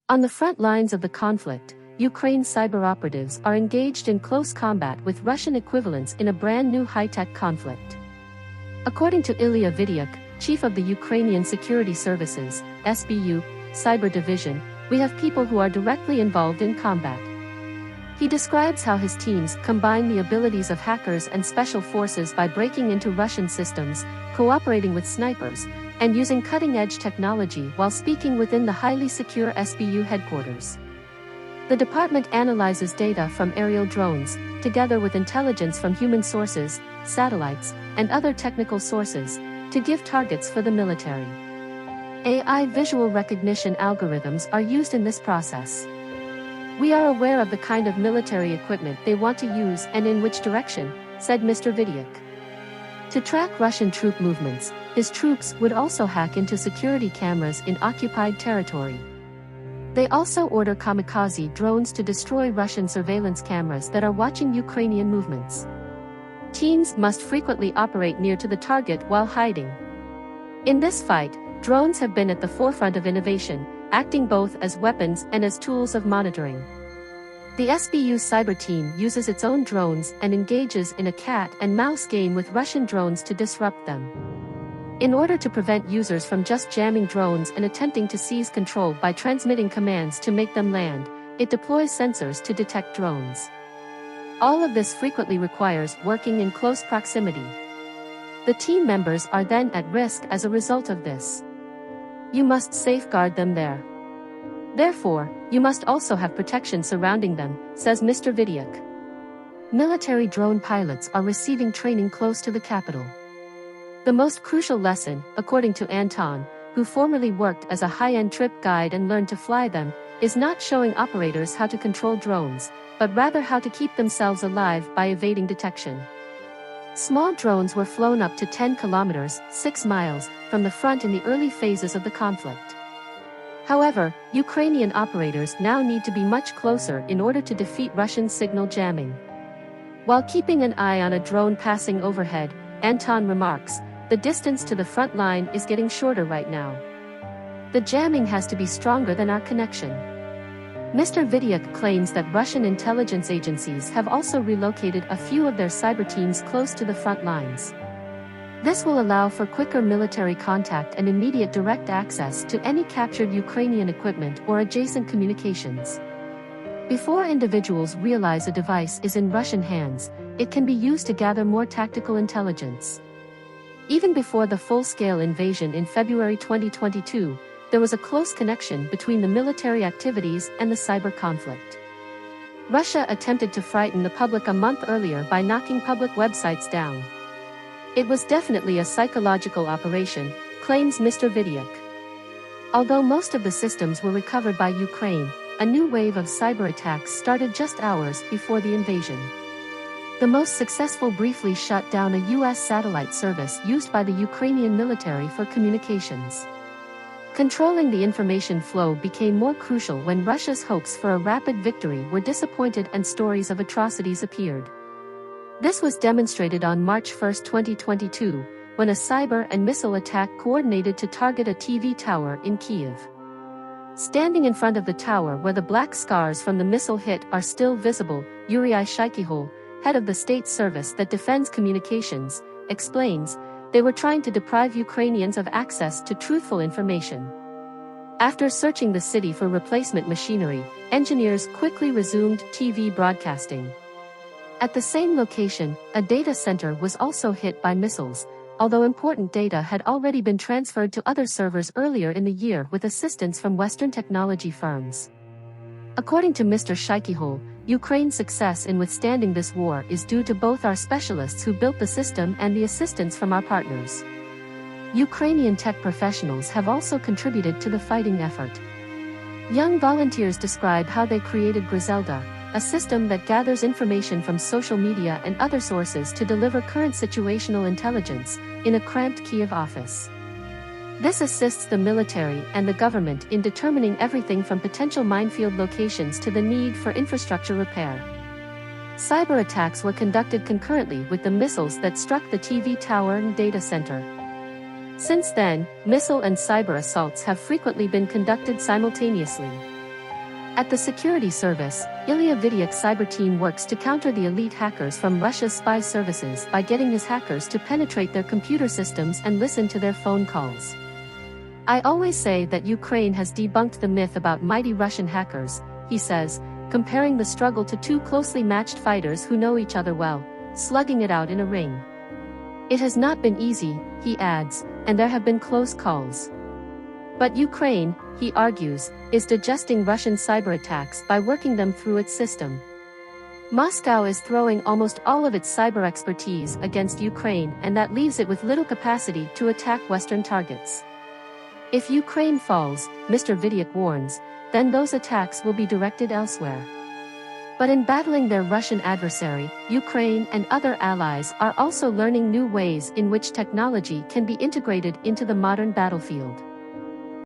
On the front lines of the conflict, Ukraine's cyber operatives are engaged in close combat with Russian equivalents in a brand new high-tech conflict. According to Ilya Vidyak, chief of the Ukrainian Security Services, SBU, Cyber Division, we have people who are directly involved in combat. He describes how his teams combine the abilities of hackers and special forces by breaking into Russian systems, cooperating with snipers, and using cutting-edge technology while speaking within the highly secure SBU headquarters. The department analyzes data from aerial drones, together with intelligence from human sources, satellites, and other technical sources, to give targets for the military. AI visual recognition algorithms are used in this process. We are aware of the kind of military equipment they want to use and in which direction, said Mr. Vidyak. To track Russian troop movements, his troops would also hack into security cameras in occupied territory. They also order kamikaze drones to destroy Russian surveillance cameras that are watching Ukrainian movements. Teams must frequently operate near to the target while hiding. In this fight, drones have been at the forefront of innovation, acting both as weapons and as tools of monitoring. The SBU cyber team uses its own drones and engages in a cat-and-mouse game with Russian drones to disrupt them. In order to prevent users from just jamming drones and attempting to seize control by transmitting commands to make them land, it deploys sensors to detect drones. All of this frequently requires working in close proximity. The team members are then at risk as a result of this. You must safeguard them there. Therefore, you must also have protection surrounding them, says Mr. Vidyak. Military drone pilots are receiving training close to the capital. The most crucial lesson, according to Anton, who formerly worked as a high-end trip guide and learned to fly them, is not showing operators how to control drones, but rather how to keep themselves alive by evading detection. Small drones were flown up to 10 kilometers, 6 miles, from the front in the early phases of the conflict. However, Ukrainian operators now need to be much closer in order to defeat Russian signal jamming. While keeping an eye on a drone passing overhead, Anton remarks, the distance to the front line is getting shorter right now. The jamming has to be stronger than our connection. Mr. Vidyak claims that Russian intelligence agencies have also relocated a few of their cyber teams close to the front lines. This will allow for quicker military contact and immediate direct access to any captured Ukrainian equipment or adjacent communications. Before individuals realize a device is in Russian hands, it can be used to gather more tactical intelligence. Even before the full-scale invasion in February 2022, there was a close connection between the military activities and the cyber conflict. Russia attempted to frighten the public a month earlier by knocking public websites down. It was definitely a psychological operation, claims Mr. Vidyak. Although most of the systems were recovered by Ukraine, a new wave of cyber attacks started just hours before the invasion. The most successful briefly shut down a U.S. satellite service used by the Ukrainian military for communications. Controlling the information flow became more crucial when Russia's hopes for a rapid victory were disappointed and stories of atrocities appeared. This was demonstrated on March 1, 2022, when a cyber and missile attack coordinated to target a TV tower in Kyiv. Standing in front of the tower where the black scars from the missile hit are still visible, Yuri Shaikyhol, head of the state service that defends communications, explains, they were trying to deprive Ukrainians of access to truthful information. After searching the city for replacement machinery, engineers quickly resumed TV broadcasting. At the same location, a data center was also hit by missiles, although important data had already been transferred to other servers earlier in the year with assistance from Western technology firms. According to Mr. Shaikyhol, Ukraine's success in withstanding this war is due to both our specialists who built the system and the assistance from our partners. Ukrainian tech professionals have also contributed to the fighting effort. Young volunteers describe how they created Griselda, a system that gathers information from social media and other sources to deliver current situational intelligence, in a cramped Kyiv office. This assists the military and the government in determining everything from potential minefield locations to the need for infrastructure repair. Cyber attacks were conducted concurrently with the missiles that struck the TV tower and data center. Since then, missile and cyber assaults have frequently been conducted simultaneously. At the security service, Ilya Vidyuk's cyber team works to counter the elite hackers from Russia's spy services by getting his hackers to penetrate their computer systems and listen to their phone calls. "I always say that Ukraine has debunked the myth about mighty Russian hackers," he says, comparing the struggle to two closely matched fighters who know each other well, slugging it out in a ring. "It has not been easy," he adds, "and there have been close calls. But Ukraine," he argues, "is digesting Russian cyber attacks by working them through its system." Moscow is throwing almost all of its cyber expertise against Ukraine, and that leaves it with little capacity to attack Western targets. If Ukraine falls, Mr. Vidyuk warns, then those attacks will be directed elsewhere. But in battling their Russian adversary, Ukraine and other allies are also learning new ways in which technology can be integrated into the modern battlefield.